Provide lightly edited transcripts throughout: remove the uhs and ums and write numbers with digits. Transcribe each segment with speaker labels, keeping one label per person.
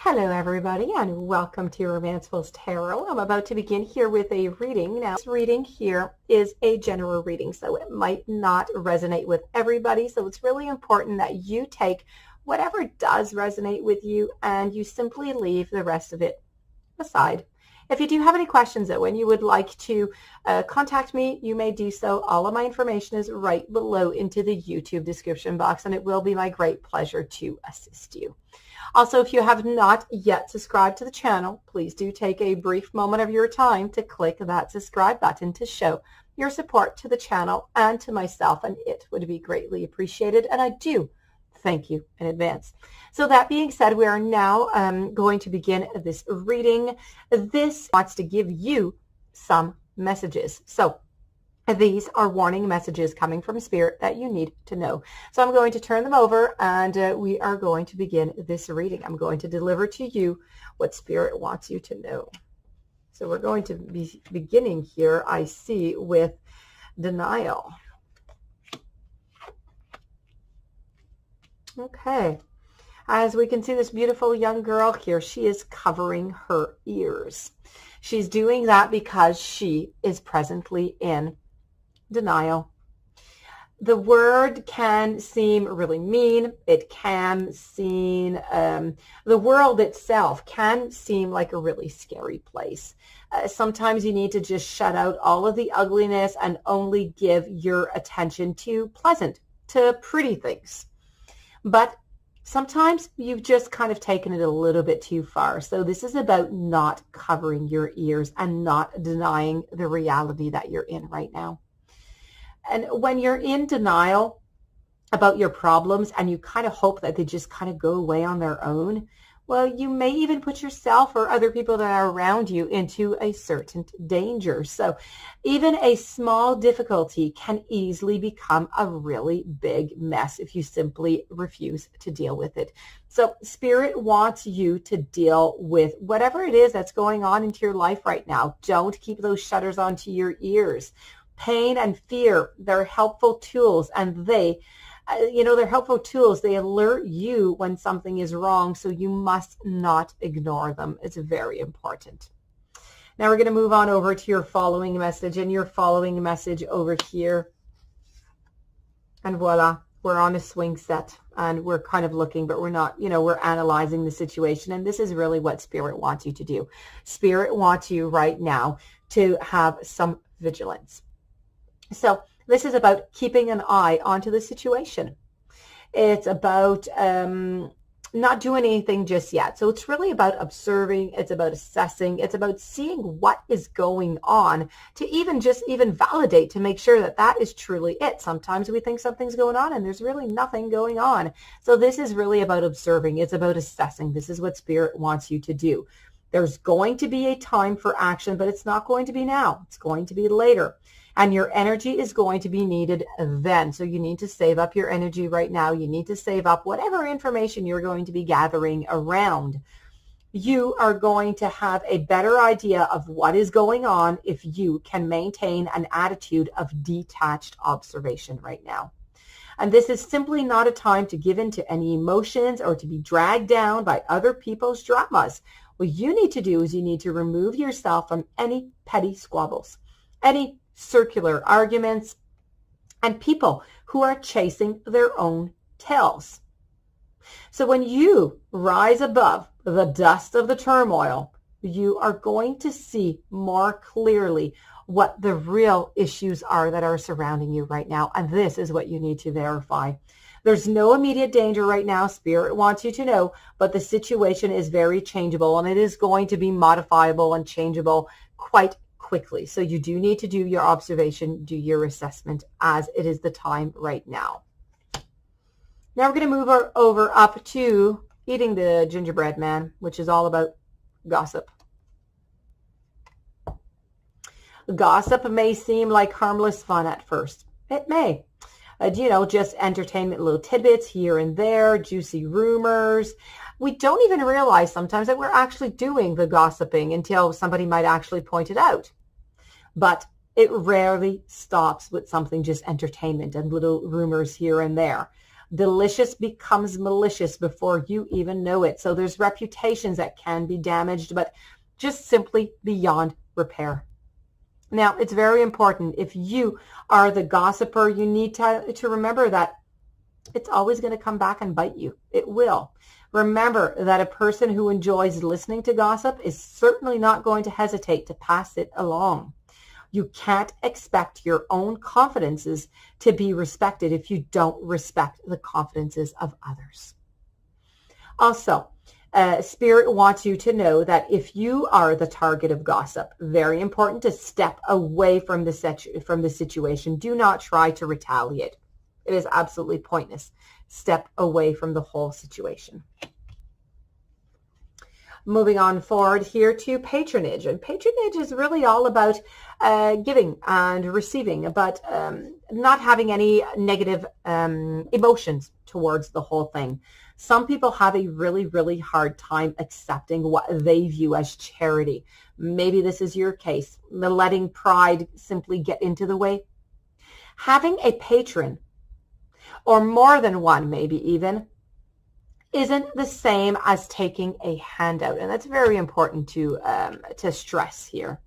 Speaker 1: Hello everybody and welcome to Romanceful's Tarot. I'm about to begin here with a reading. Now this reading here is a general reading, so it might not resonate with everybody, so it's really important that you take whatever does resonate with you and you simply leave the rest of it aside. If you do have any questions though and you would like to contact me, you may do so. All of my information is right below into the YouTube description box, and it will be my great pleasure to assist you. Also, if you have not yet subscribed to the channel, please do take a brief moment of your time to click that subscribe button to show your support to the channel and to myself, and it would be greatly appreciated, and I do thank you in advance. So that being said, we are now going to begin this reading. This wants to give you some messages. So these are warning messages coming from Spirit that you need to know. So I'm going to turn them over and we are going to begin this reading. I'm going to deliver to you what Spirit wants you to know. So we're going to be beginning here, I see, with denial. Okay. As we can see, this beautiful young girl here, she is covering her ears. She's doing that because she is presently in denial. The word can seem really mean. It can seem, the world itself can seem like a really scary place. Sometimes you need to just shut out all of the ugliness and only give your attention to pleasant, to pretty things. But sometimes you've just kind of taken it a little bit too far. So this is about not covering your ears and not denying the reality that you're in right now. And when you're in denial about your problems and you kind of hope that they just kind of go away on their own, well, you may even put yourself or other people that are around you into a certain danger. So even a small difficulty can easily become a really big mess if you simply refuse to deal with it. So Spirit wants you to deal with whatever it is that's going on into your life right now. Don't keep those shutters onto your ears. Pain and fear, they're helpful tools, and they're helpful tools. They alert you when something is wrong, so you must not ignore them. It's very important. Now we're going to move on over to your following message, and your following message over here. And voila, we're on a swing set, and we're kind of looking, but we're not, we're analyzing the situation, and this is really what Spirit wants you to do. Spirit wants you right now to have some vigilance. So this is about keeping an eye onto the situation. It's about not doing anything just yet. So it's really about observing. It's about assessing. It's about seeing what is going on to even validate, to make sure that that is truly it. Sometimes we think something's going on and there's really nothing going on. So this is really about observing. It's about assessing. This is what Spirit wants you to do. There's going to be a time for action, but it's not going to be now. It's going to be later. And your energy is going to be needed then. So you need to save up your energy right now. You need to save up whatever information you're going to be gathering around. You are going to have a better idea of what is going on if you can maintain an attitude of detached observation right now. And this is simply not a time to give in to any emotions or to be dragged down by other people's dramas. What you need to do is you need to remove yourself from any petty squabbles, any circular arguments, and people who are chasing their own tails. So when you rise above the dust of the turmoil, you are going to see more clearly what the real issues are that are surrounding you right now. And this is what you need to verify. There's no immediate danger right now, Spirit wants you to know, but the situation is very changeable and it is going to be modifiable and changeable quite quickly. So you do need to do your observation, do your assessment, as it is the time right now. Now we're going to move over up to eating the gingerbread man, which is all about gossip. Gossip may seem like harmless fun at first. It may. Just entertainment, little tidbits here and there, juicy rumors. We don't even realize sometimes that we're actually doing the gossiping until somebody might actually point it out. But it rarely stops with something just entertainment and little rumors here and there. Delicious becomes malicious before you even know it. So there's reputations that can be damaged, but just simply beyond repair. Now, it's very important. If you are the gossiper, you need to remember that it's always going to come back and bite you. It will. Remember that a person who enjoys listening to gossip is certainly not going to hesitate to pass it along. You can't expect your own confidences to be respected if you don't respect the confidences of others. Also, Spirit wants you to know that if you are the target of gossip, very important to step away from the situation. Do not try to retaliate. It is absolutely pointless. Step away from the whole situation. Moving on forward here to patronage. And patronage is really all about giving and receiving, but not having any negative emotions towards the whole thing. Some people have a really, really hard time accepting what they view as charity. Maybe this is your case, letting pride simply get into the way. Having a patron, or more than one maybe even, isn't the same as taking a handout. And that's very important to stress here.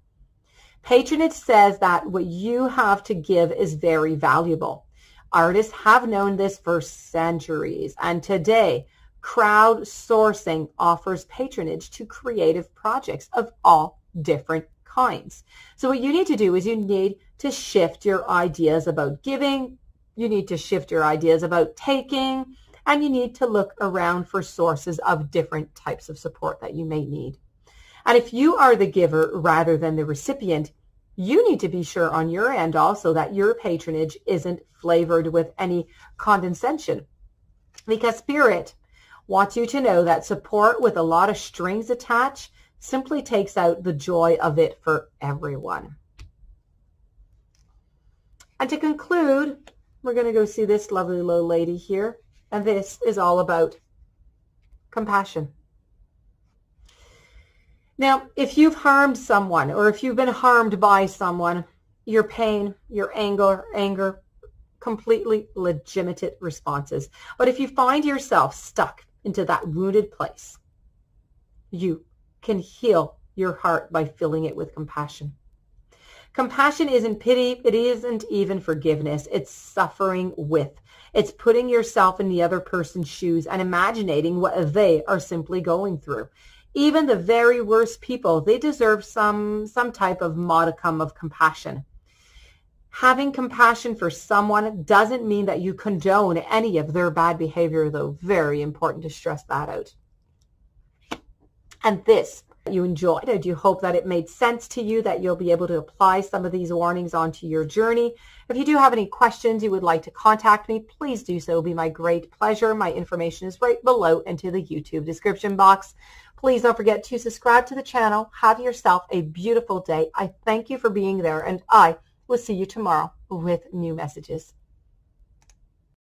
Speaker 1: Patronage says that what you have to give is very valuable. Artists have known this for centuries, and today crowdsourcing offers patronage to creative projects of all different kinds. So what you need to do is you need to shift your ideas about giving, you need to shift your ideas about taking, and you need to look around for sources of different types of support that you may need. And if you are the giver rather than the recipient, you need to be sure on your end also that your patronage isn't flavored with any condescension, because Spirit wants you to know that support with a lot of strings attached simply takes out the joy of it for everyone. And to conclude, we're going to go see this lovely little lady here, and this is all about compassion. Now, if you've harmed someone, or if you've been harmed by someone, your pain, your anger, completely legitimate responses. But if you find yourself stuck into that wounded place, you can heal your heart by filling it with compassion. Compassion isn't pity. It isn't even forgiveness. It's suffering with. It's putting yourself in the other person's shoes and imagining what they are simply going through. Even the very worst people, they deserve some type of modicum of compassion. Having compassion for someone doesn't mean that you condone any of their bad behavior, though. Very important to stress that out. And this you enjoyed. I do hope that it made sense to you, that you'll be able to apply some of these warnings onto your journey. If you do have any questions you would like to contact me, please do so. It will be my great pleasure. My information is right below into the YouTube description box. Please don't forget to subscribe to the channel. Have yourself a beautiful day. I thank you for being there, and I will see you tomorrow with new messages.